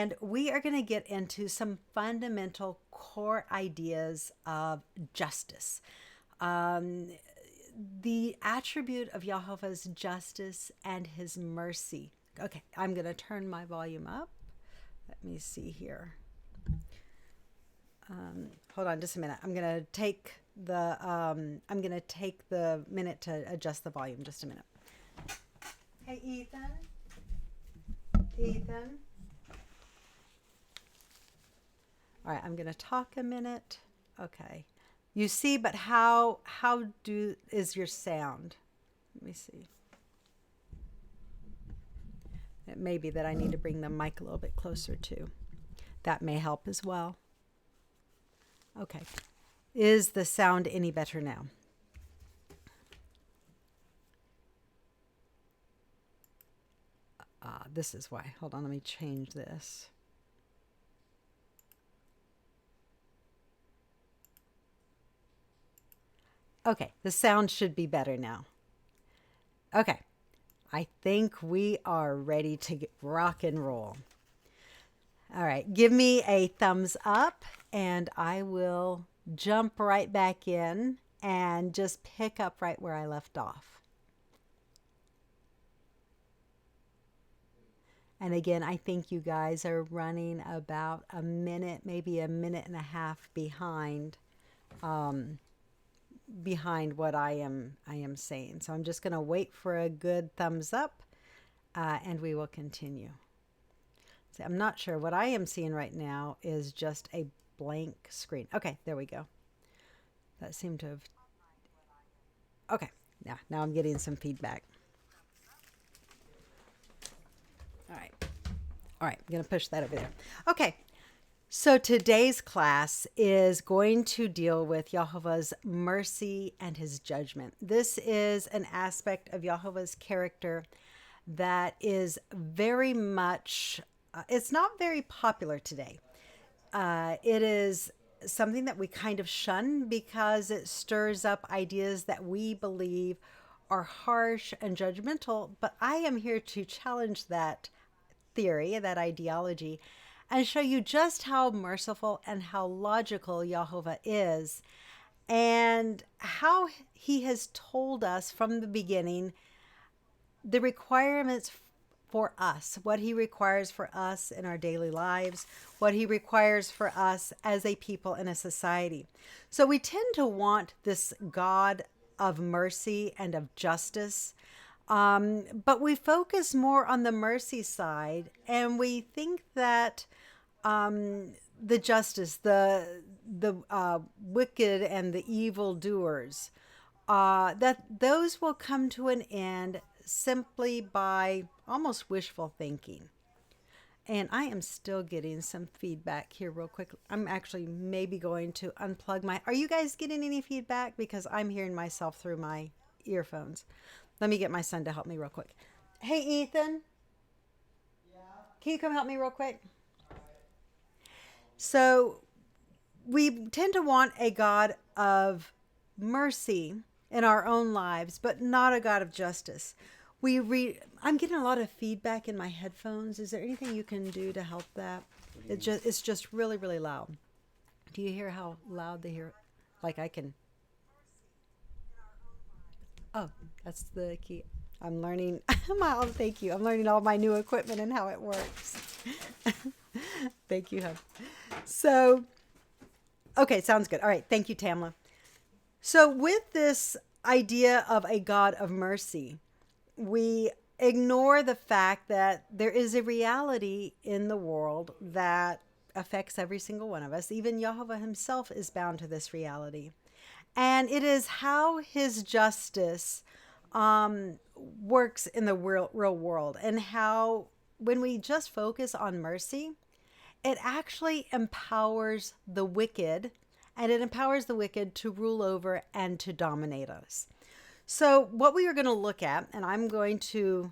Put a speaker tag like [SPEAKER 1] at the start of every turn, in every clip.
[SPEAKER 1] And we are going to get into some fundamental core ideas of justice. The attribute of Yahovah's justice and his mercy. Okay, I'm going to turn my volume up. Let me see here. Hold on just a minute. I'm going to take the minute to adjust the volume. Just a minute. Hey, Ethan. Ethan. All right, I'm going to talk a minute. Okay. You see, but how is your sound? Let me see. It may be that I need to bring the mic a little bit closer too. That may help as well. Okay. Is the sound any better now? This is why. Hold on, let me change this. Okay, the sound should be better now. Okay, I think we are ready to rock and roll. All right, give me a thumbs up and I will jump right back in and just pick up right where I left off. And again, I think you guys are running about a minute, maybe a minute and a half behind what I am saying. So I'm just going to wait for a good thumbs up and we will continue. See, I'm not sure. What I am seeing right now is just a blank screen. Okay, there we go. That seemed to have... Okay, now I'm getting some feedback. All right, I'm going to push that over there. Okay, so today's class is going to deal with Yahovah's mercy and his judgment. This is an aspect of Yahovah's character that is very much, it's not very popular today. It is something that we kind of shun because it stirs up ideas that we believe are harsh and judgmental, but I am here to challenge that theory, that ideology, and show you just how merciful and how logical Yahovah is, and how he has told us from the beginning the requirements for us, what he requires for us in our daily lives, what he requires for us as a people in a society. So we tend to want this God of mercy and of justice, but we focus more on the mercy side, and we think that the justice, the wicked and the evil doers, that those will come to an end simply by almost wishful thinking. And I am still getting some feedback here real quick. I'm actually maybe going to unplug my... Are you guys getting any feedback? Because I'm hearing myself through my earphones. Let me get my son to help me real quick. Hey, Ethan. Yeah? Can you come help me real quick? So we tend to want a God of mercy in our own lives, but not a God of justice. I'm getting a lot of feedback in my headphones. Is there anything you can do to help that? It's just really, really loud. Do you hear how loud they hear? Like I can... Oh, that's the key. I'm learning. Thank you. I'm learning all my new equipment and how it works. Thank you, hon. So, okay, sounds good. All right. Thank you, Tamla. So with this idea of a God of mercy, we ignore the fact that there is a reality in the world that affects every single one of us. Even Yahovah himself is bound to this reality. And it is how his justice works in the real world, and how when we just focus on mercy, it actually empowers the wicked, and it empowers the wicked to rule over and to dominate us. So what we are going to look at, and I'm going to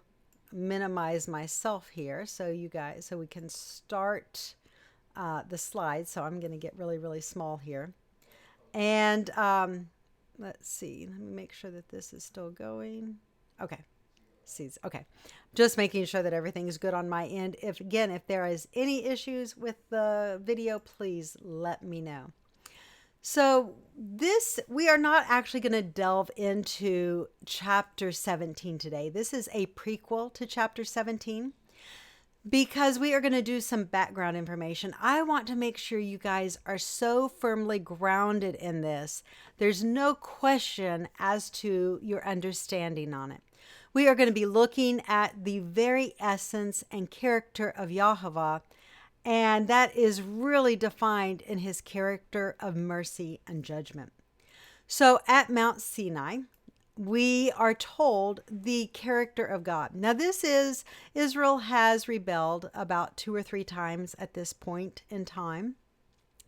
[SPEAKER 1] minimize myself here so we can start the slides. So I'm going to get really, really small here. And let's see, let me make sure that this is still going. Okay. parentheses. Okay. Just making sure that everything is good on my end. If there is any issues with the video, please let me know. So we are not actually going to delve into chapter 17 today. This is a prequel to chapter 17 because we are going to do some background information. I want to make sure you guys are so firmly grounded in this. There's no question as to your understanding on it. We are going to be looking at the very essence and character of YHWH, and that is really defined in his character of mercy and judgment. So at Mount Sinai, we are told the character of God. Now Israel has rebelled about 2 or 3 times at this point in time.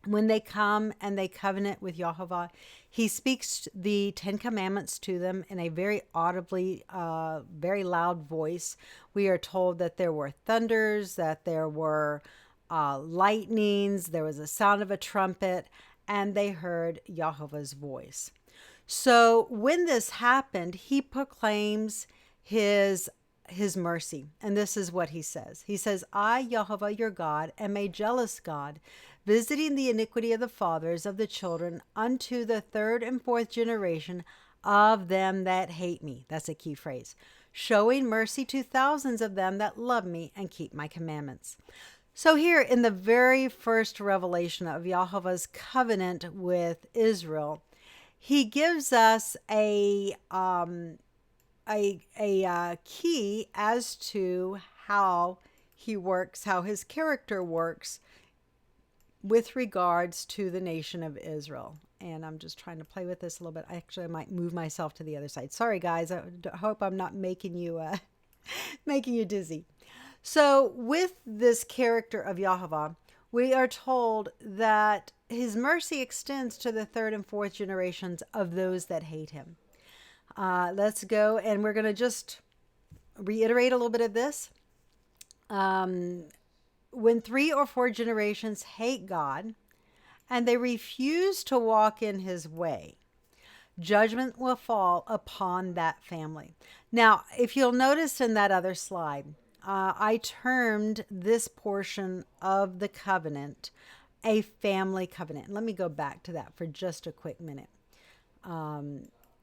[SPEAKER 1] When they come and they covenant with YHWH, he speaks the 10 commandments to them in a very audibly, very loud voice. We are told that there were thunders, that there were lightnings, there was a sound of a trumpet, and they heard YHWH's voice. So when this happened, he proclaims his mercy. And this is what he says. He says, I, YHWH, your God, am a jealous God, visiting the iniquity of the fathers of the children unto the 3rd and 4th generation of them that hate me. That's a key phrase. Showing mercy to thousands of them that love me and keep my commandments. So here in the very first revelation of YHWH's covenant with Israel, he gives us a key as to how he works, how his character works with regards to the nation of Israel. And I'm just trying to play with this a little bit. Actually, I might move myself to the other side. Sorry, guys. I hope I'm not making you making you dizzy. So with this character of YHWH, we are told that his mercy extends to the 3rd and 4th generations of those that hate him. Let's go, and we're going to just reiterate a little bit of this. When 3 or 4 generations hate God and they refuse to walk in his way, judgment will fall upon that family. Now, if you'll notice in that other slide, I termed this portion of the covenant a family covenant. Let me go back to that for just a quick minute.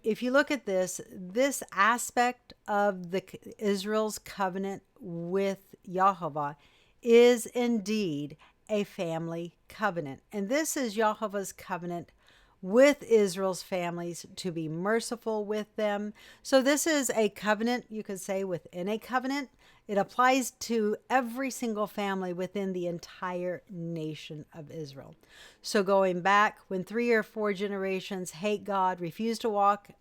[SPEAKER 1] If you look at this aspect of Israel's covenant with YHWH is indeed a family covenant. And this is YHWH's covenant with Israel's families to be merciful with them. So this is a covenant, you could say, within a covenant. It applies to every single family within the entire nation of Israel. So going back, when 3 or 4 generations hate God, refuse to walk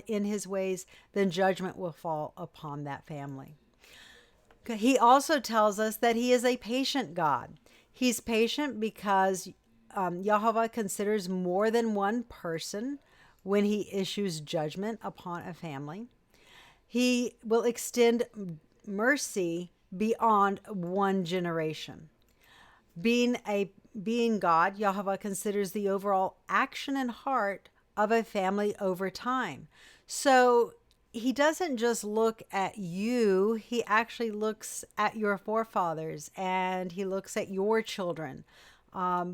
[SPEAKER 1] in his ways, then judgment will fall upon that family. He also tells us that he is a patient God. He's patient because YHWH considers more than one person when he issues judgment upon a family. He will extend mercy beyond one generation. Being God, YHWH considers the overall action and heart of a family over time. So he doesn't just look at you, he actually looks at your forefathers and he looks at your children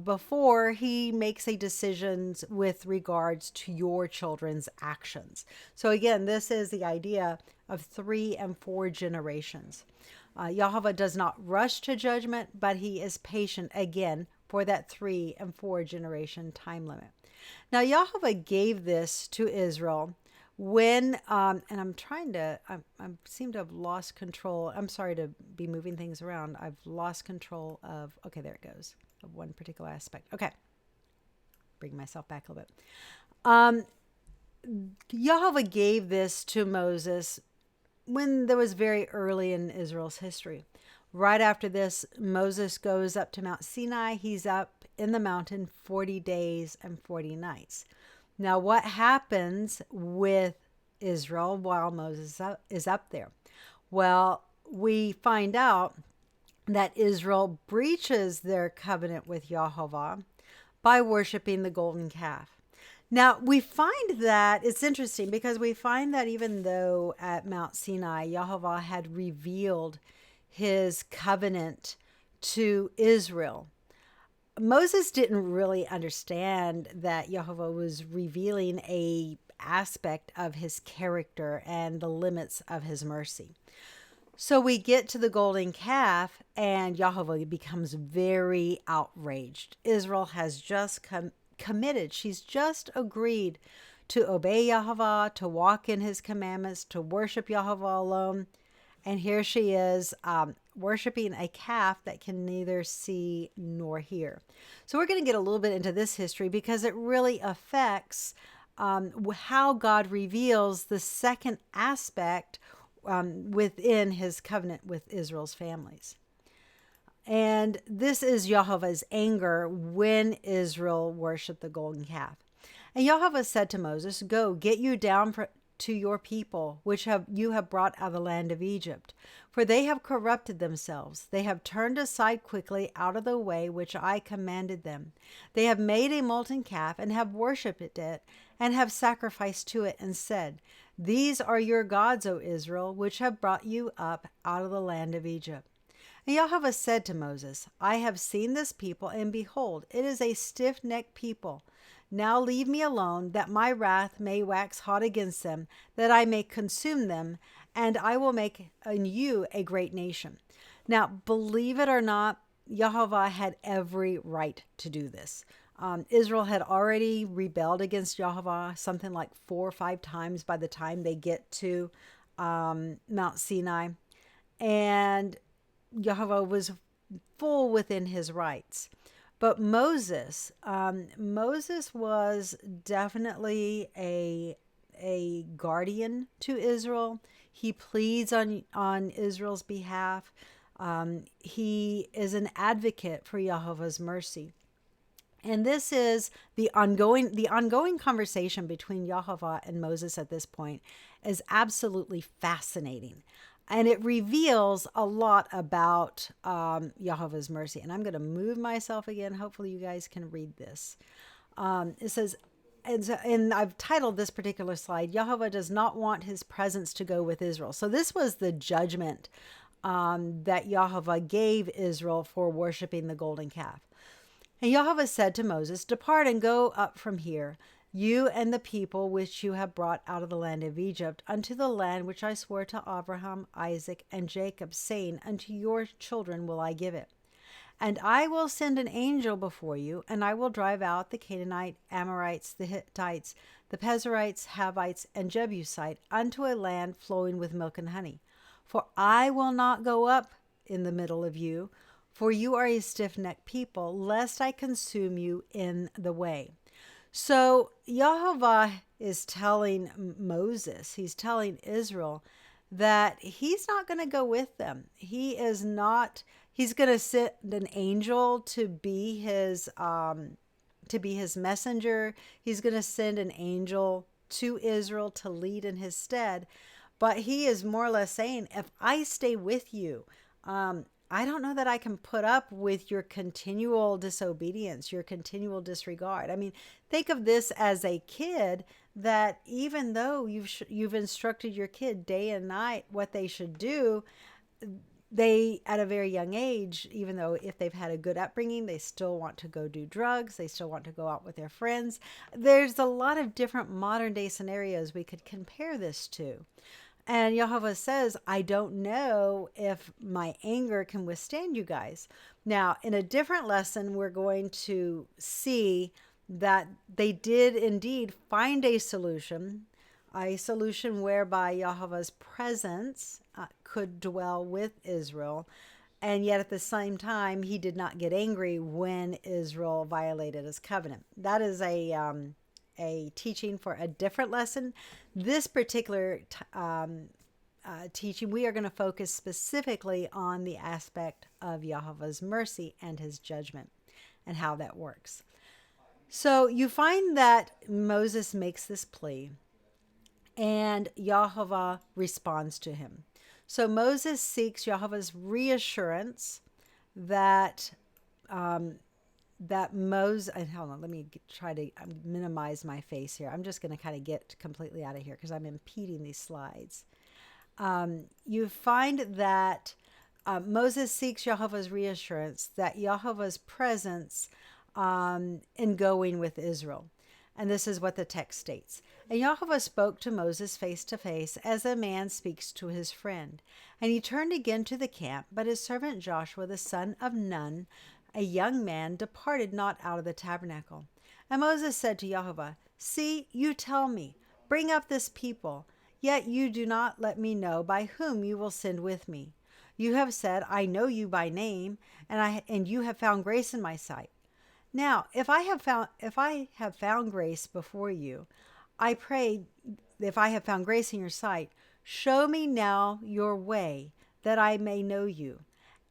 [SPEAKER 1] before he makes a decision with regards to your children's actions. So again, this is the idea of 3 and 4 generations. YHWH does not rush to judgment, but he is patient again for that 3 and 4 generation time limit. Now, YHWH gave this to Israel when, and I seem to have lost control. I'm sorry to be moving things around. I've lost control of, okay, there it goes, of one particular aspect. Okay. Bring myself back a little bit. YHWH gave this to Moses when there was very early in Israel's history. Right after this, Moses goes up to Mount Sinai. He's up in the mountain 40 days and 40 nights. Now, what happens with Israel while Moses is up there? Well, we find out that Israel breaches their covenant with YHWH by worshiping the golden calf. Now, we find that it's interesting because we find that even though at Mount Sinai, Yahweh had revealed his covenant to Israel, Moses didn't really understand that Yahweh was revealing a aspect of his character and the limits of his mercy. So we get to the golden calf, and Yahweh becomes very outraged. Israel has just committed. She's just agreed to obey Yahweh, to walk in his commandments, to worship Yahweh alone. And here she is worshiping a calf that can neither see nor hear. So we're going to get a little bit into this history because it really affects how God reveals the second aspect within his covenant with Israel's families. And this is Yahweh's anger when Israel worshiped the golden calf. And Yahweh said to Moses, "Go, get you down to your people, which you have brought out of the land of Egypt. For they have corrupted themselves. They have turned aside quickly out of the way which I commanded them. They have made a molten calf and have worshipped it and have sacrificed to it and said, These are your gods, O Israel, which have brought you up out of the land of Egypt." And Yahweh said to Moses, "I have seen this people, and behold, it is a stiff-necked people. Now leave me alone, that my wrath may wax hot against them, that I may consume them, and I will make in you a great nation." Now, believe it or not, Yahweh had every right to do this. Israel had already rebelled against Yahweh something like 4 or 5 times by the time they get to Mount Sinai. And Yahweh was full within his rights. But Moses was definitely a guardian to Israel. He pleads on Israel's behalf. He is an advocate for Yahweh's mercy. And this is the ongoing conversation between Yahweh and Moses at this point is absolutely fascinating. And it reveals a lot about Yahweh's mercy. And I'm going to move myself again. Hopefully you guys can read this. It says, and I've titled this particular slide, Yahweh does not want his presence to go with Israel. So this was the judgment that Yahweh gave Israel for worshiping the golden calf. And Yahweh said to Moses, "Depart and go up from here, you and the people which you have brought out of the land of Egypt, unto the land which I swore to Abraham, Isaac, and Jacob, saying, Unto your children will I give it. And I will send an angel before you, and I will drive out the Canaanite, Amorites, the Hittites, the Perizzites, Hivites, and Jebusite, unto a land flowing with milk and honey. For I will not go up in the middle of you, for you are a stiff-necked people, lest I consume you in the way." So Yahweh is telling Moses, he's telling Israel that he's not going to go with them. He's going to send an angel to be his messenger. He's going to send an angel to Israel to lead in his stead. But he is more or less saying, if I stay with you, I don't know that I can put up with your continual disobedience, your continual disregard. I mean, think of this as a kid that even though you've instructed your kid day and night what they should do, they, at a very young age, even though if they've had a good upbringing, they still want to go do drugs. They still want to go out with their friends. There's a lot of different modern day scenarios we could compare this to. And Yahweh says, I don't know if my anger can withstand you guys. Now, in a different lesson, we're going to see that they did indeed find a solution whereby Yahweh's presence could dwell with Israel. And yet at the same time, he did not get angry when Israel violated his covenant. That is a teaching for a different lesson. This particular teaching, we are going to focus specifically on the aspect of Yahweh's mercy and his judgment and how that works. So you find that Moses makes this plea and Yahweh responds to him. So Moses seeks Yahweh's reassurance that that Moses, and hold on, let me try to minimize my face here. I'm just going to kind of get completely out of here because I'm impeding these slides. You find that Moses seeks Jehovah's reassurance that Jehovah's presence in going with Israel. And this is what the text states. And Jehovah spoke to Moses face to face as a man speaks to his friend. And he turned again to the camp, but his servant Joshua, the son of Nun, a young man, departed not out of the tabernacle. And Moses said to Jehovah, see, you tell me, bring up this people, yet you do not let me know by whom you will send with me. You have said, I know you by name, and you have found grace in my sight. Now, if I have found grace before you, I pray, if I have found grace in your sight, show me now your way, that I may know you,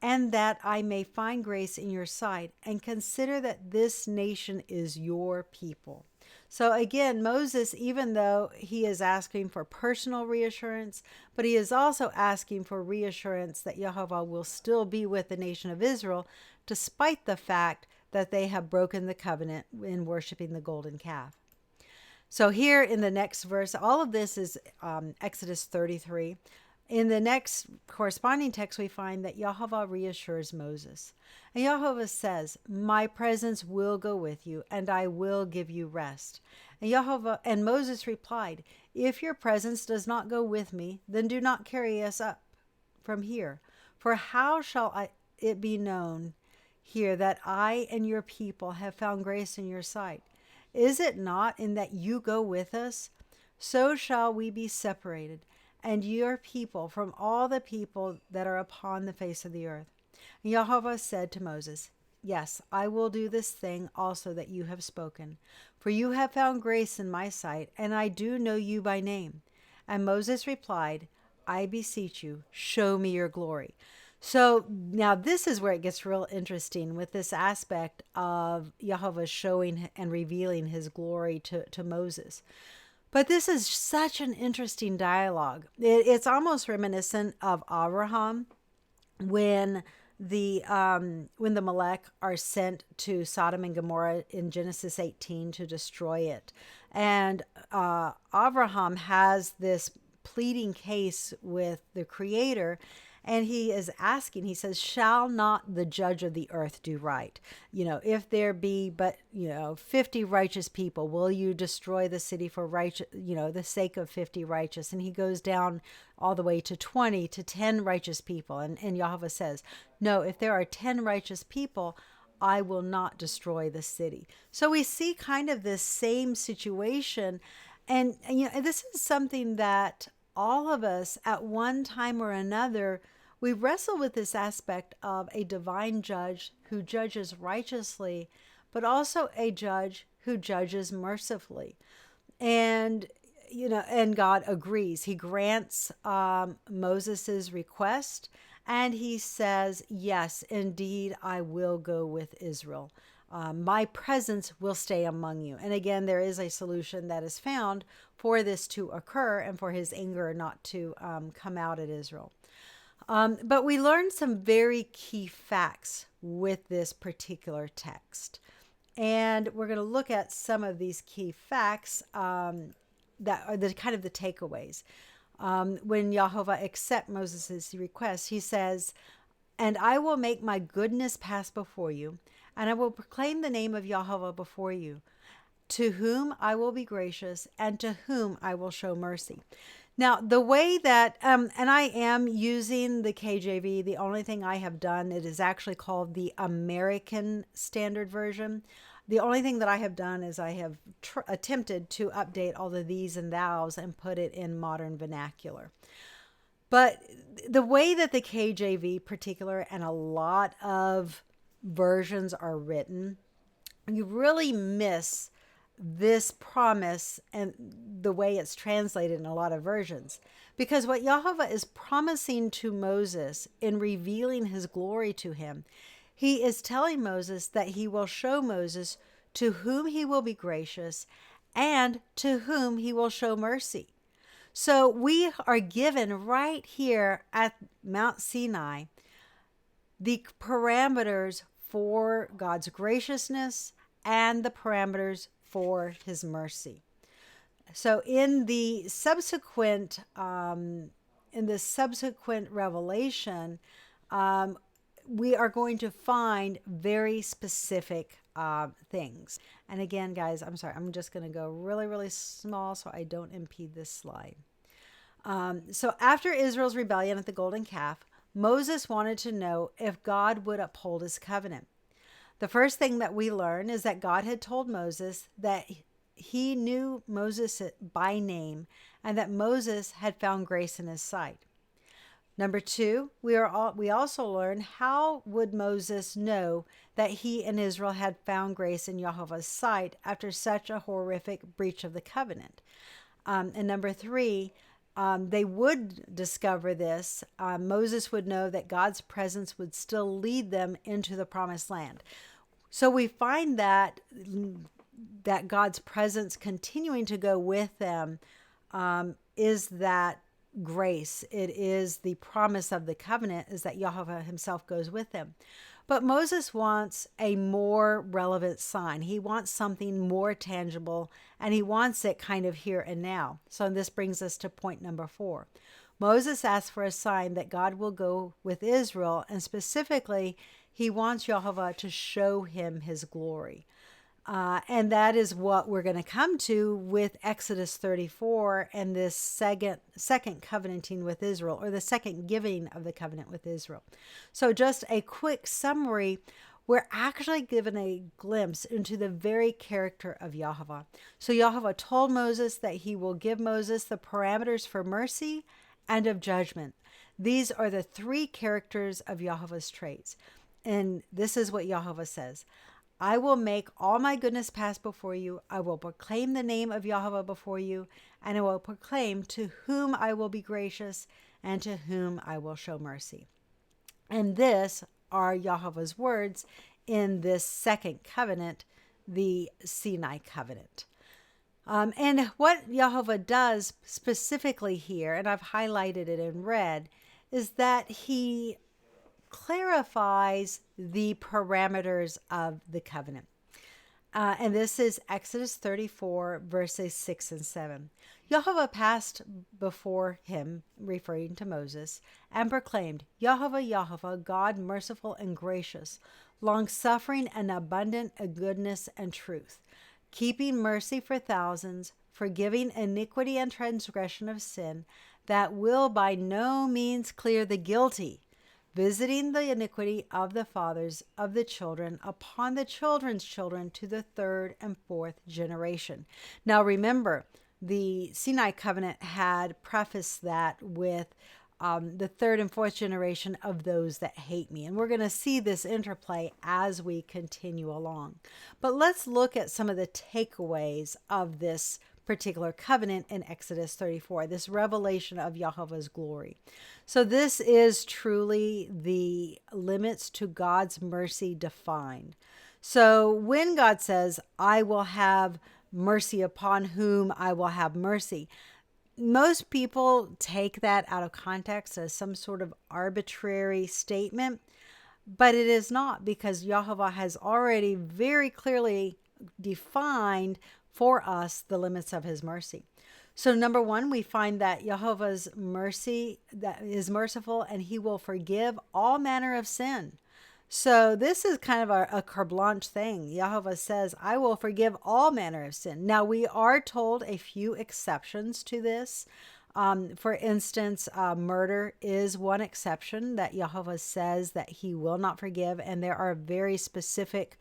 [SPEAKER 1] and that I may find grace in your sight, and consider that this nation is your people. So again, Moses, even though he is asking for personal reassurance, but he is also asking for reassurance that Jehovah will still be with the nation of Israel, despite the fact that they have broken the covenant in worshiping the golden calf. So here in the next verse, all of this is Exodus 33. In the next corresponding text, we find that Jehovah reassures Moses. And Jehovah says, my presence will go with you, and I will give you rest. And Moses replied, if your presence does not go with me, then do not carry us up from here. For how shall it be known here that I and your people have found grace in your sight? Is it not in that you go with us? So shall we be separated, and your people from all the people that are upon the face of the earth. And Jehovah said to Moses, yes, I will do this thing also that you have spoken, for you have found grace in my sight, and I do know you by name. And Moses replied, I beseech you, show me your glory. So now this is where it gets real interesting with this aspect of Jehovah showing and revealing his glory to Moses. But this is such an interesting dialogue. It's almost reminiscent of Abraham when the Molech are sent to Sodom and Gomorrah in Genesis 18 to destroy it. And Abraham has this pleading case with the Creator. And he is asking, he says, shall not the judge of the earth do right? If there be but, 50 righteous people, will you destroy the city for the sake of 50 righteous? And he goes down all the way to 20, to 10 righteous people. And Jehovah says, no, if there are 10 righteous people, I will not destroy the city. So we see kind of this same situation. And this is something that all of us at one time or another, we wrestle with this aspect of a divine judge who judges righteously, but also a judge who judges mercifully. And, and God agrees. He grants Moses's request, and he says, yes, indeed, I will go with Israel. My presence will stay among you. And again, there is a solution that is found for this to occur and for his anger not to come out at Israel. But we learned some very key facts with this particular text. And we're going to look at some of these key facts that are the kind of the takeaways. When Jehovah accepts Moses' request, he says, and I will make my goodness pass before you, and I will proclaim the name of Jehovah before you, to whom I will be gracious, and to whom I will show mercy. Now, the way that, and I am using the KJV, the only thing I have done, it is actually called the American Standard Version. The only thing that I have done is I have attempted to update all the these and thous and put it in modern vernacular. But the way that the KJV particular and a lot of versions are written, you really miss this promise and the way it's translated in a lot of versions. Because what Jehovah is promising to Moses in revealing his glory to him, he is telling Moses that he will show Moses to whom he will be gracious and to whom he will show mercy. So we are given right here at Mount Sinai the parameters for God's graciousness and the parameters for his mercy. So in the subsequent revelation, we are going to find very specific things. And again, guys, I'm sorry, I'm just going to go really, really small so I don't impede this slide. So after Israel's rebellion at the golden calf, Moses wanted to know if God would uphold his covenant. The first thing that we learn is that God had told Moses that he knew Moses by name and that Moses had found grace in his sight. Number two, we also learn how would Moses know that he and Israel had found grace in Jehovah's sight after such a horrific breach of the covenant. And number three, they would discover this. Moses would know that God's presence would still lead them into the promised land. So we find that God's presence continuing to go with them is that grace. It is the promise of the covenant, is that Jehovah himself goes with them. But Moses wants a more relevant sign. He wants something more tangible, and he wants it kind of here and now. So this brings us to point number 4. Moses asks for a sign that God will go with Israel, and specifically, he wants Jehovah to show him his glory. And that is what we're going to come to with Exodus 34 and this second covenanting with Israel, or the second giving of the covenant with Israel. So just a quick summary, we're actually given a glimpse into the very character of Jehovah. So Jehovah told Moses that he will give Moses the parameters for mercy and of judgment. These are the 3 characters of Jehovah's traits. And this is what Jehovah says: I will make all my goodness pass before you. I will proclaim the name of Jehovah before you, and I will proclaim to whom I will be gracious and to whom I will show mercy. And this are Jehovah's words in this second covenant, the Sinai covenant. And what Jehovah does specifically here, and I've highlighted it in red, is that he clarifies the parameters of the covenant. And this is Exodus 34, verses 6 and 7. Jehovah passed before him, referring to Moses, and proclaimed, Jehovah, Jehovah, God merciful and gracious, long-suffering and abundant in goodness and truth, keeping mercy for thousands, forgiving iniquity and transgression of sin, that will by no means clear the guilty, visiting the iniquity of the fathers of the children upon the children's children to the 3rd and 4th generation. Now remember, the Sinai covenant had prefaced that with the 3rd and 4th generation of those that hate me. And we're going to see this interplay as we continue along. But let's look at some of the takeaways of this particular covenant in Exodus 34, this revelation of Jehovah's glory. So this is truly the limits to God's mercy defined. So when God says, I will have mercy upon whom I will have mercy, most people take that out of context as some sort of arbitrary statement, but it is not, because Jehovah has already very clearly defined for us the limits of his mercy. So number 1, we find that Jehovah's mercy that is merciful, and he will forgive all manner of sin. So this is kind of a carte blanche thing. Jehovah says, I will forgive all manner of sin. Now we are told a few exceptions to this. For instance, murder is one exception that Jehovah says that he will not forgive. And there are very specific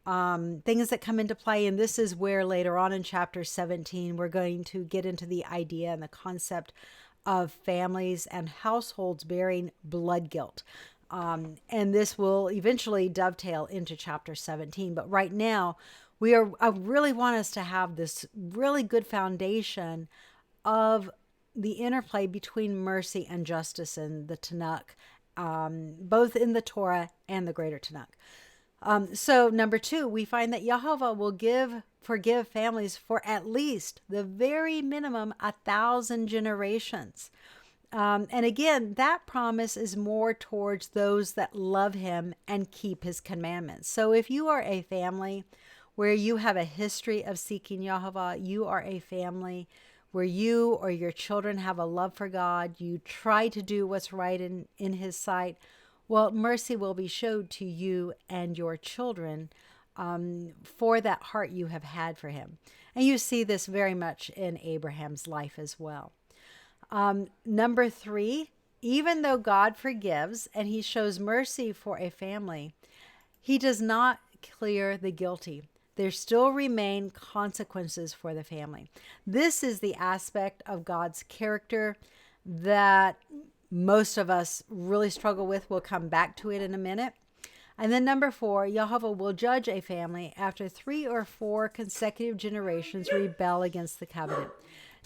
[SPEAKER 1] things that come into play. And this is where later on in chapter 17, we're going to get into the idea and the concept of families and households bearing blood guilt. And this will eventually dovetail into chapter 17. But right now, I really want us to have this really good foundation of the interplay between mercy and justice in the Tanakh, both in the Torah and the Greater Tanakh. So number 2, we find that Jehovah will forgive families for at least the very minimum 1,000 generations. And again, that promise is more towards those that love him and keep his commandments. So if you are a family where you have a history of seeking YHWH, you are a family where you or your children have a love for God, you try to do what's right in his sight, well, mercy will be showed to you and your children for that heart you have had for him. And you see this very much in Abraham's life as well. Number 3, even though God forgives and he shows mercy for a family, he does not clear the guilty. There still remain consequences for the family. This is the aspect of God's character that most of us really struggle with. We'll come back to it in a minute. And then number 4, YHWH will judge a family after 3 or 4 consecutive generations rebel against the covenant.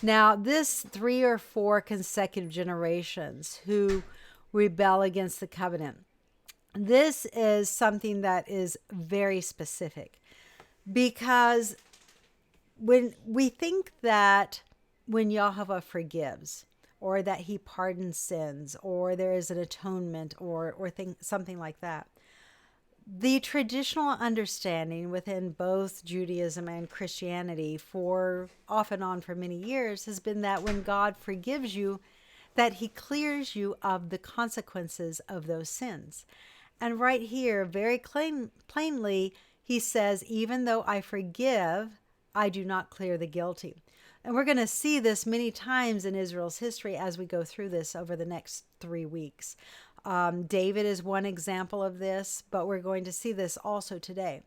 [SPEAKER 1] Now, this 3 or 4 consecutive generations who rebel against the covenant, this is something that is very specific, because when we think that when YHWH forgives, or that he pardons sins, or there is an atonement, or something like that, the traditional understanding within both Judaism and Christianity for off and on for many years has been that when God forgives you, that he clears you of the consequences of those sins. And right here, very plainly, he says, even though I forgive, I do not clear the guilty. And we're going to see this many times in Israel's history as we go through this over the next 3 weeks. David is one example of this, but we're going to see this also today.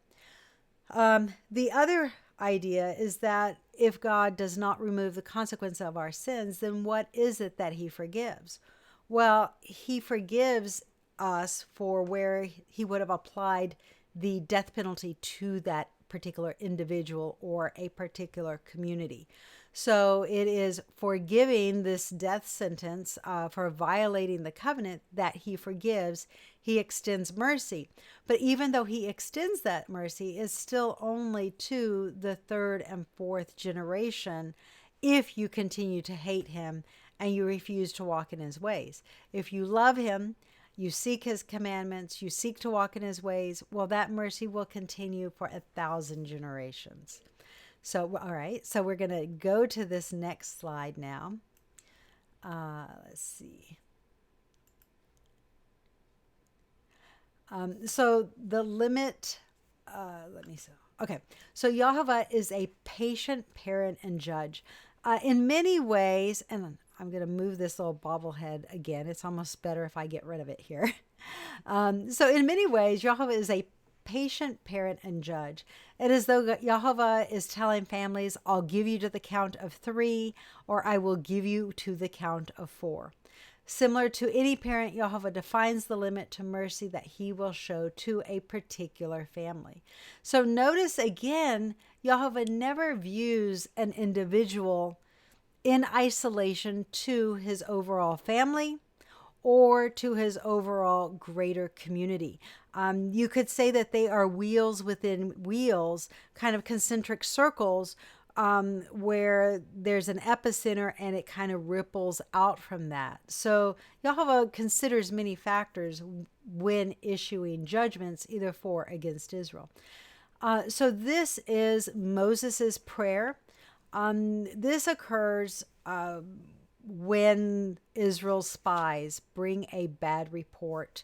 [SPEAKER 1] The other idea is that if God does not remove the consequence of our sins, then what is it that he forgives? Well, he forgives us for where he would have applied the death penalty to that particular individual or a particular community. So it is forgiving this death sentence for violating the covenant that he forgives. He extends mercy. But even though he extends that mercy, it's still only to the 3rd and 4th generation if you continue to hate him and you refuse to walk in his ways. If you love him, you seek his commandments, you seek to walk in his ways, well, that mercy will continue for 1,000 generations. So, all right, so we're going to go to this next slide now. Let's see. So the limit, okay. So YHWH is a patient parent and judge. In many ways, and I'm going to move this little bobblehead again. It's almost better if I get rid of it here. So in many ways, YHWH is a patient parent and judge. It is though YHWH is telling families, I'll give you to the count of 3, or I will give you to the count of 4. Similar to any parent, YHWH defines the limit to mercy that he will show to a particular family. So notice again, YHWH never views an individual in isolation to his overall family or to his overall greater community. You could say that they are wheels within wheels, kind of concentric circles, where there's an epicenter and it kind of ripples out from that. So YHWH considers many factors when issuing judgments, either for or against Israel. So this is Moses's prayer. This occurs when Israel's spies bring a bad report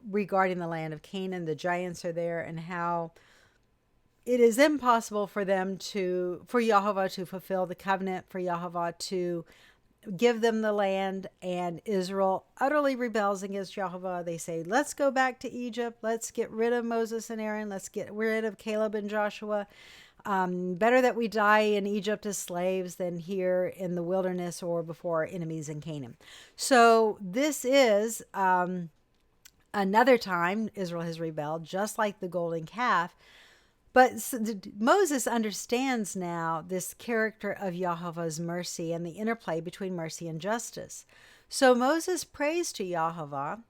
[SPEAKER 1] regarding the land of Canaan. The giants are there, and how it is impossible for YHWH to fulfill the covenant, for YHWH to give them the land, and Israel utterly rebels against YHWH. They say, let's go back to Egypt. Let's get rid of Moses and Aaron. Let's get rid of Caleb and Joshua. Better that we die in Egypt as slaves than here in the wilderness or before our enemies in Canaan. So this is another time Israel has rebelled, just like the golden calf. But Moses understands now this character of YHWH's mercy and the interplay between mercy and justice. So Moses prays to YHWH,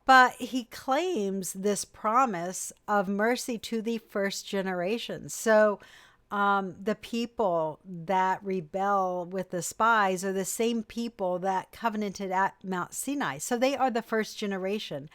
[SPEAKER 1] but he claims this promise of mercy to the first generation. So the people that rebel with the spies are the same people that covenanted at Mount Sinai. So they are the first generation.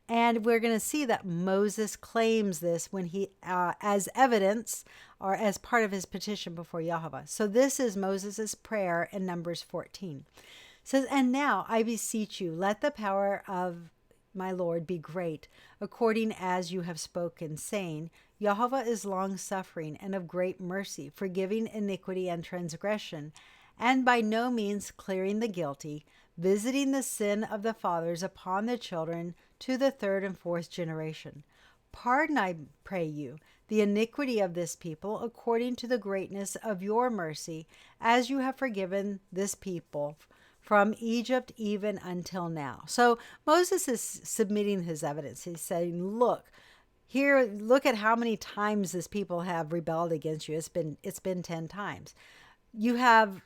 [SPEAKER 1] And we're going to see that Moses claims this when he, as evidence or as part of his petition before Yahweh. So this is Moses's prayer in Numbers 14. It says, "And now I beseech you, let the power of my Lord be great, according as you have spoken, saying, Yahweh is long-suffering and of great mercy, forgiving iniquity and transgression, and by no means clearing the guilty, visiting the sin of the fathers upon the children to the third and fourth generation. Pardon, I pray you, the iniquity of this people, according to the greatness of your mercy, as you have forgiven this people from Egypt even until now." So Moses is submitting his evidence. He's saying, look at how many times this people have rebelled against you. It's been 10 times. You have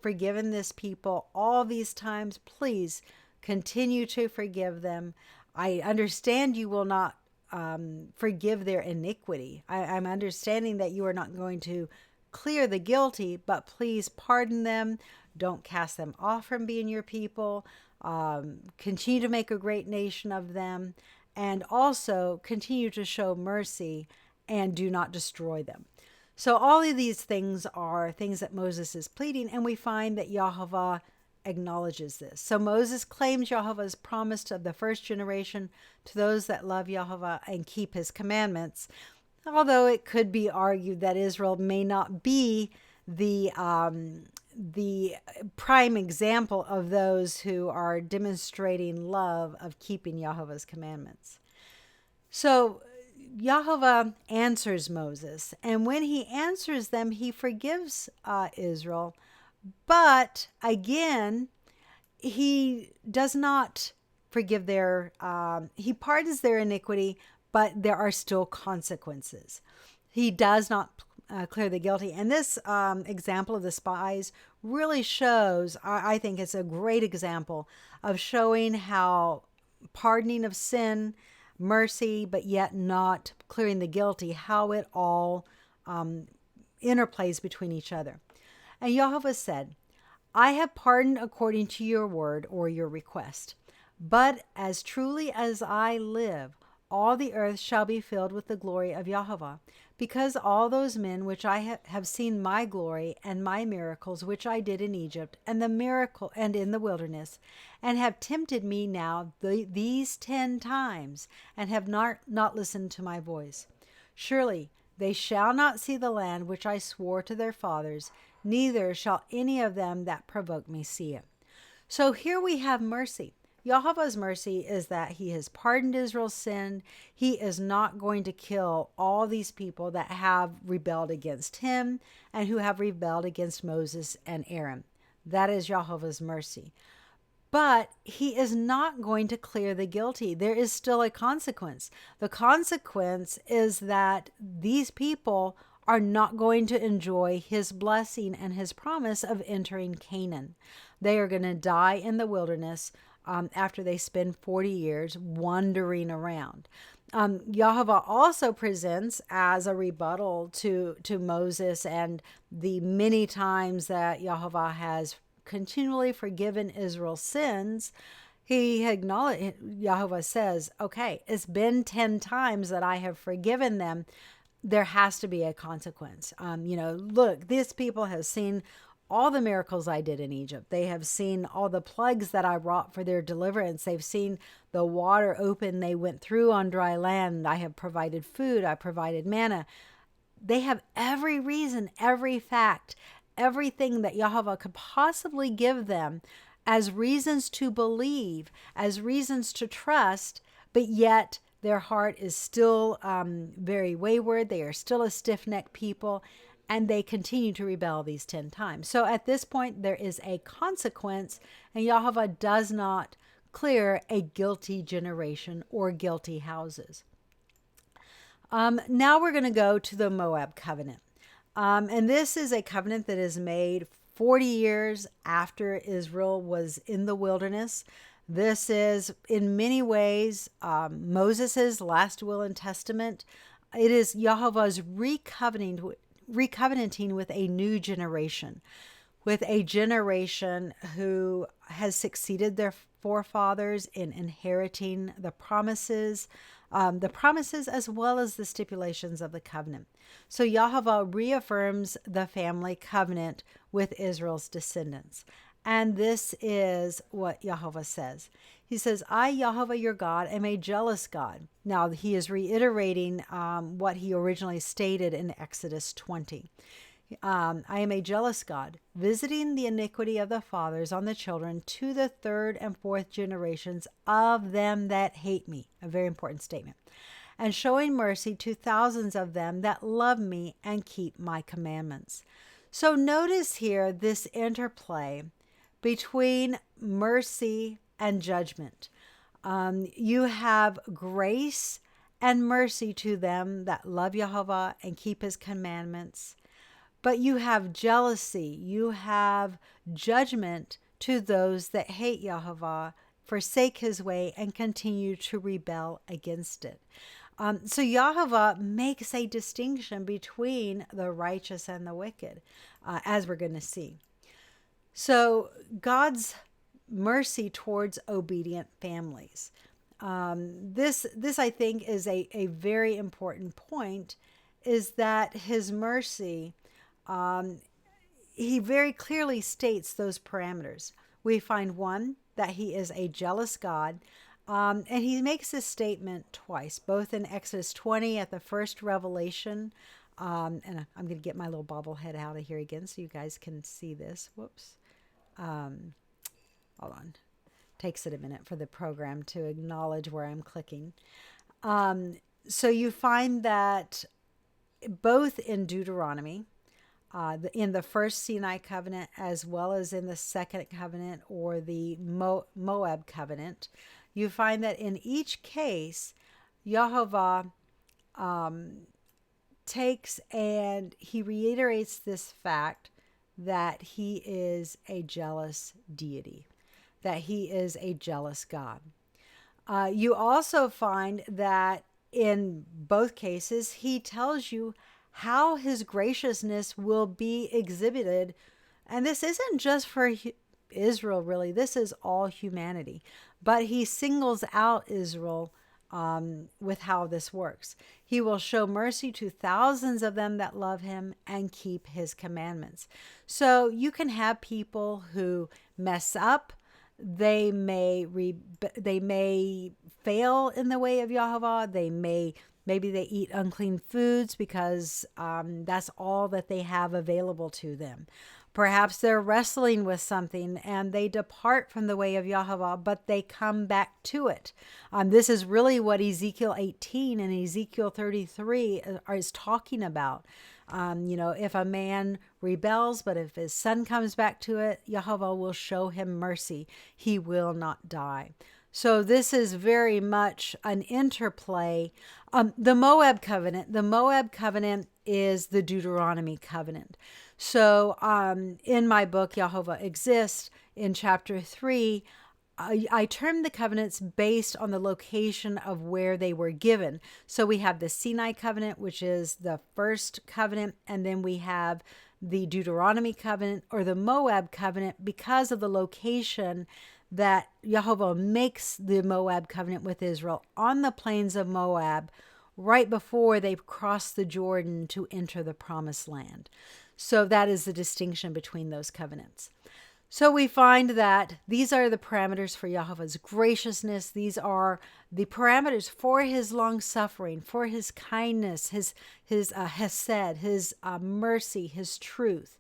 [SPEAKER 1] forgiven this people all these times. Please continue to forgive them. I understand you will not forgive their iniquity. I'm understanding that you are not going to clear the guilty, but please pardon them. Don't cast them off from being your people. Continue to make a great nation of them. And also continue to show mercy and do not destroy them. So all of these things are things that Moses is pleading, and we find that Yahweh acknowledges this. So Moses claims Yahweh's promise of the first generation to those that love Yahweh and keep his commandments, although it could be argued that Israel may not be the prime example of those who are demonstrating love of keeping Yahweh's commandments. So Yahweh answers Moses, and when he answers them, he forgives Israel. But again, he does not forgive he pardons their iniquity, but there are still consequences. He does not clear the guilty. And this example of the spies really shows, I think it's a great example of showing how pardoning of sin, mercy, but yet not clearing the guilty, how it all interplays between each other. And Yahweh said, "I have pardoned according to your word or your request. But as truly as I live, all the earth shall be filled with the glory of Yahweh, because all those men which I have seen my glory and my miracles which I did in Egypt and the miracle and in the wilderness, and have tempted me now these 10 times, and have not listened to my voice. Surely they shall not see the land which I swore to their fathers, neither shall any of them that provoke me see it." So here we have mercy. Yahweh's mercy is that he has pardoned Israel's sin. He is not going to kill all these people that have rebelled against him and who have rebelled against Moses and Aaron. That is Yahweh's mercy. But he is not going to clear the guilty. There is still a consequence. The consequence is that these people are not going to enjoy his blessing and his promise of entering Canaan. They are going to die in the wilderness after they spend 40 years wandering around. Yahweh also presents as a rebuttal to Moses and the many times that Yahweh has continually forgiven Israel's sins. Yahweh says, okay, it's been 10 times that I have forgiven them. There has to be a consequence. Look, these people have seen all the miracles I did in Egypt. They have seen all the plagues that I wrought for their deliverance. They've seen the water open. They went through on dry land. I have provided food. I provided manna. They have every reason, every fact, everything that Yahweh could possibly give them as reasons to believe, as reasons to trust, but yet their heart is still very wayward. They are still a stiff-necked people, and they continue to rebel these 10 times. So at this point, there is a consequence, and Yahweh does not clear a guilty generation or guilty houses. Now we're going to go to the Moab Covenant. And this is a covenant that is made 40 years after Israel was in the wilderness. This is, in many ways, Moses' last will and testament. It is Yahweh's recovenanting recovenanting with a new generation, with a generation who has succeeded their forefathers in inheriting the promises as well as the stipulations of the covenant. So Yahweh reaffirms the family covenant with Israel's descendants. And this is what Yahweh says. He says, I, Yahweh, your God, am a jealous God. Now, he is reiterating what he originally stated in Exodus 20. I am a jealous God, visiting the iniquity of the fathers on the children to the third and fourth generations of them that hate me. A very important statement. And showing mercy to thousands of them that love me and keep my commandments. So notice here this interplay between mercy and judgment. You have grace and mercy to them that love Yahweh and keep his commandments. But you have jealousy, you have judgment to those that hate Yahweh, forsake his way, and continue to rebel against it. So Yahweh makes a distinction between the righteous and the wicked, as we're going to see. So God's mercy towards obedient families. This I think is a very important point, is that his mercy, he very clearly states those parameters. We find one, that he is a jealous God. And he makes this statement twice, both in Exodus 20 at the first revelation. And I'm going to get my little bobblehead out of here again so you guys can see this. Whoops. Hold on. Takes it a minute for the program to acknowledge where I'm clicking. So you find that both in Deuteronomy, in the first Sinai covenant, as well as in the second covenant or the Moab covenant, you find that in each case, Yahweh takes and he reiterates this fact that he is a jealous deity, that he is a jealous God. You also find that in both cases, he tells you how his graciousness will be exhibited. And this isn't just for Israel, really. This is all humanity. But he singles out Israel with how this works. He will show mercy to thousands of them that love him and keep his commandments. So you can have people who mess up. They may fail in the way of Yahweh. Maybe they eat unclean foods because that's all that they have available to them. Perhaps they're wrestling with something and they depart from the way of Yahweh, but they come back to it. This is really what Ezekiel 18 and Ezekiel 33 is talking about. If a man rebels, but if his son comes back to it, Yahweh will show him mercy. He will not die. So this is very much an interplay. The Moab Covenant is the Deuteronomy covenant. So in my book, Yahweh Exists, in chapter 3, I term the covenants based on the location of where they were given. So we have the Sinai covenant, which is the first covenant, and then we have the Deuteronomy covenant or the Moab covenant because of the location that Yahweh makes the Moab covenant with Israel on the plains of Moab right before they cross the Jordan to enter the promised land. So that is the distinction between those covenants. So we find that these are the parameters for Yahweh's graciousness. These are the parameters for his long suffering, for his kindness, his hesed, his mercy, his truth.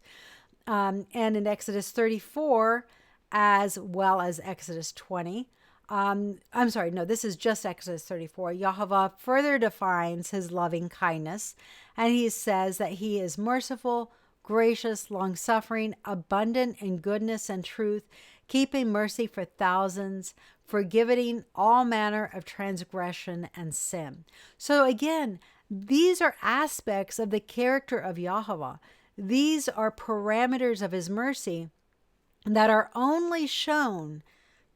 [SPEAKER 1] And in Exodus 34, as well as Exodus 20, this is just Exodus 34. Yahweh further defines his loving kindness, and he says that he is merciful, gracious, long-suffering, abundant in goodness and truth, keeping mercy for thousands, forgiving all manner of transgression and sin. So again, these are aspects of the character of Yahweh. These are parameters of his mercy that are only shown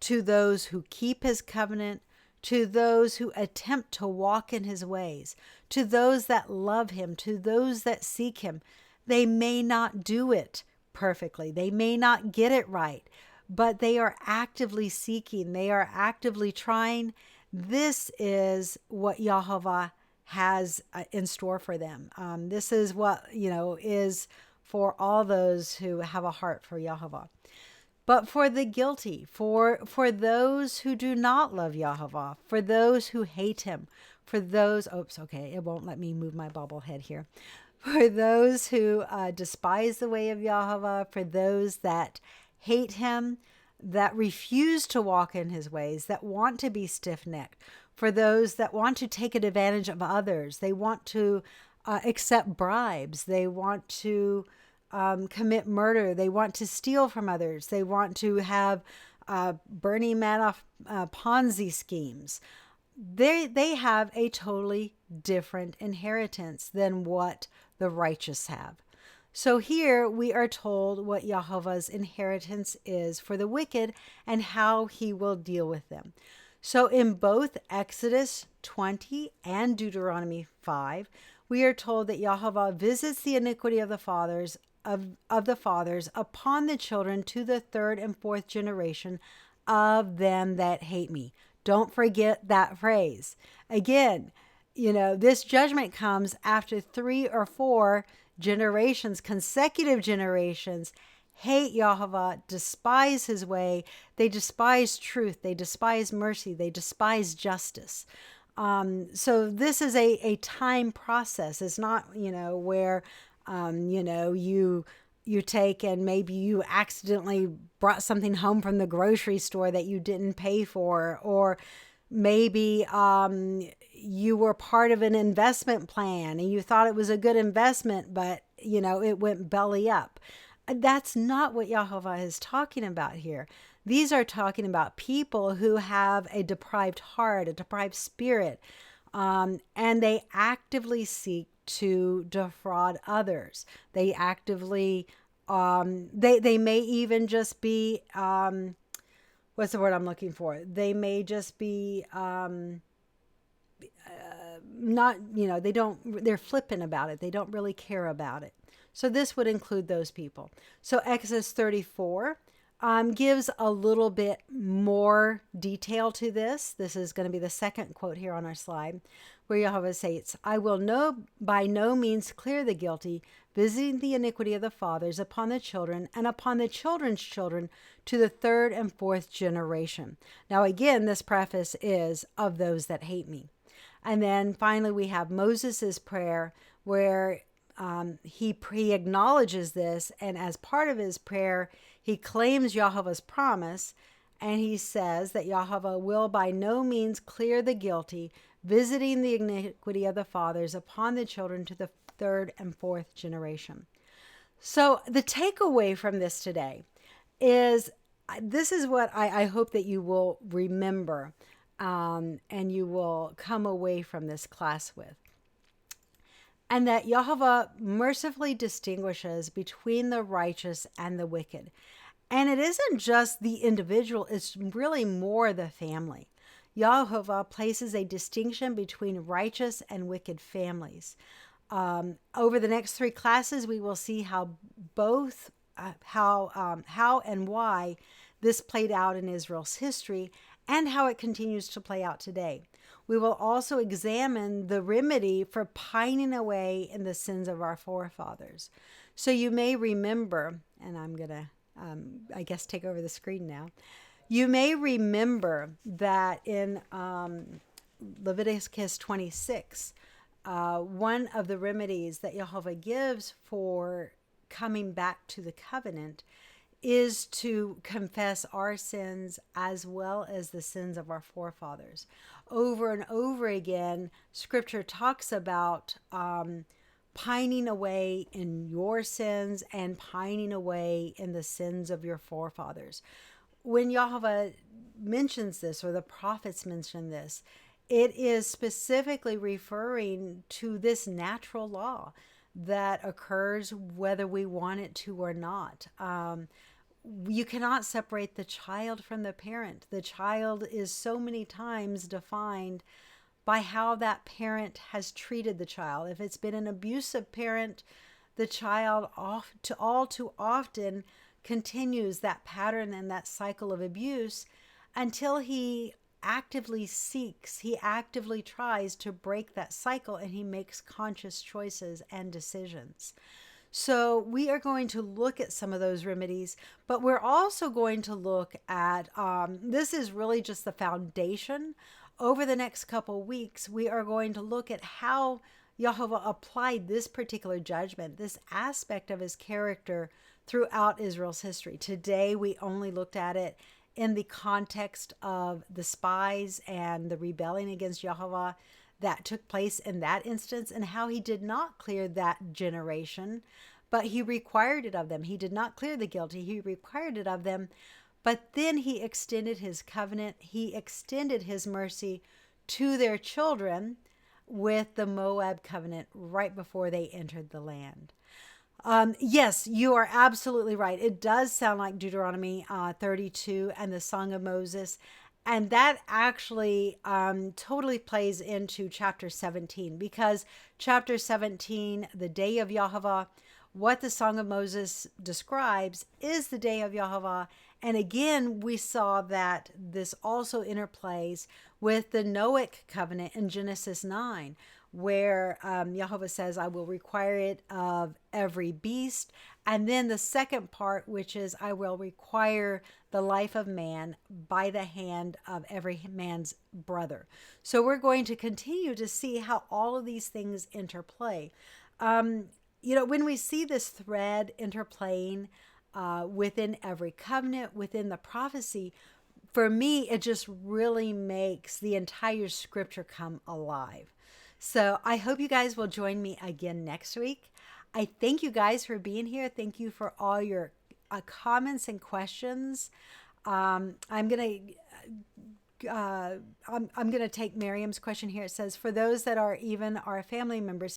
[SPEAKER 1] to those who keep his covenant, to those who attempt to walk in his ways, to those that love him, to those that seek him. They may not do it perfectly. They may not get it right, but they are actively seeking. They are actively trying. This is what YHWH has in store for them. This is what, is for all those who have a heart for YHWH. But for the guilty, for those who do not love YHWH, for those who hate him, for those, it won't let me move my bobblehead here. For those who despise the way of YHWH, for those that hate him, that refuse to walk in his ways, that want to be stiff-necked, for those that want to take advantage of others, they want to accept bribes, they want to commit murder, they want to steal from others, they want to have Bernie Madoff Ponzi schemes. They have a totally different inheritance than what the righteous have. So here we are told what YHWH's inheritance is for the wicked and how he will deal with them. So in both Exodus 20 and Deuteronomy 5, we are told that YHWH visits the iniquity of the fathers upon the children to the third and fourth generation of them that hate me. Don't forget that phrase. Again, this judgment comes after 3 or 4 generations, consecutive generations, hate YHWH, despise his way. They despise truth. They despise mercy. They despise justice. So this is a time process. It's not, where, you take and maybe you accidentally brought something home from the grocery store that you didn't pay for, or maybe you were part of an investment plan and you thought it was a good investment, but it went belly up. That's not what YHWH is talking about here. These are talking about people who have a deprived heart, a deprived spirit, and they actively seek to defraud others. They actively, they may even just be, what's the word I'm looking for? They may just be not, they're flippant about it. They don't really care about it. So this would include those people. So Exodus 34 gives a little bit more detail to this. This is going to be the second quote here on our slide, where YHWH states, I will by no means clear the guilty, visiting the iniquity of the fathers upon the children and upon the children's children to the third and fourth generation. Now again, this preface is of those that hate me. And then finally we have Moses's prayer, where he acknowledges this, and as part of his prayer, he claims YHWH's promise, and he says that YHWH will by no means clear the guilty, visiting the iniquity of the fathers upon the children to the third and fourth generation. So the takeaway from this today is, this is what I hope that you will remember, and you will come away from this class with. And that YHWH mercifully distinguishes between the righteous and the wicked. And it isn't just the individual, it's really more the family. YHWH places a distinction between righteous and wicked families. Over the next 3 classes, we will see how and why this played out in Israel's history and how it continues to play out today. We will also examine the remedy for pining away in the sins of our forefathers. So you may remember, and I'm going to, take over the screen now. You may remember that in Leviticus 26, one of the remedies that YHWH gives for coming back to the covenant is to confess our sins as well as the sins of our forefathers. Over and over again, Scripture talks about pining away in your sins and pining away in the sins of your forefathers. When YHWH mentions this, or the prophets mention this, it is specifically referring to this natural law that occurs whether we want it to or not. you cannot separate the child from the parent. The child is so many times defined by how that parent has treated the child. If it's been an abusive parent, the child all too often continues that pattern and that cycle of abuse until he actively seeks, he actively tries to break that cycle, and he makes conscious choices and decisions. So we are going to look at some of those remedies, but we're also going to look at, this is really just the foundation. Over the next couple weeks, we are going to look at how Yahovah applied this particular judgment, this aspect of his character throughout Israel's history. Today, we only looked at it in the context of the spies and the rebelling against Yahovah that took place in that instance, and how he did not clear that generation, but he required it of them. He did not clear the guilty, he required it of them. But then he extended his covenant, he extended his mercy to their children with the Moab Covenant right before they entered the land. Yes, you are absolutely right. It does sound like Deuteronomy 32 and the Song of Moses. And that actually totally plays into chapter 17, because chapter 17, the day of Yahovah, what the Song of Moses describes is the day of Yahovah. And again, we saw that this also interplays with the Noahic covenant in Genesis 9, where Yahovah says, I will require it of every beast. And then the second part, which is, I will require the life of man by the hand of every man's brother. So we're going to continue to see how all of these things interplay. When we see this thread interplaying within every covenant, within the prophecy, for me, it just really makes the entire scripture come alive. So I hope you guys will join me again next week. I thank you guys for being here. Thank you for all your comments and questions. I'm gonna take Miriam's question here. It says, for those that are even our family members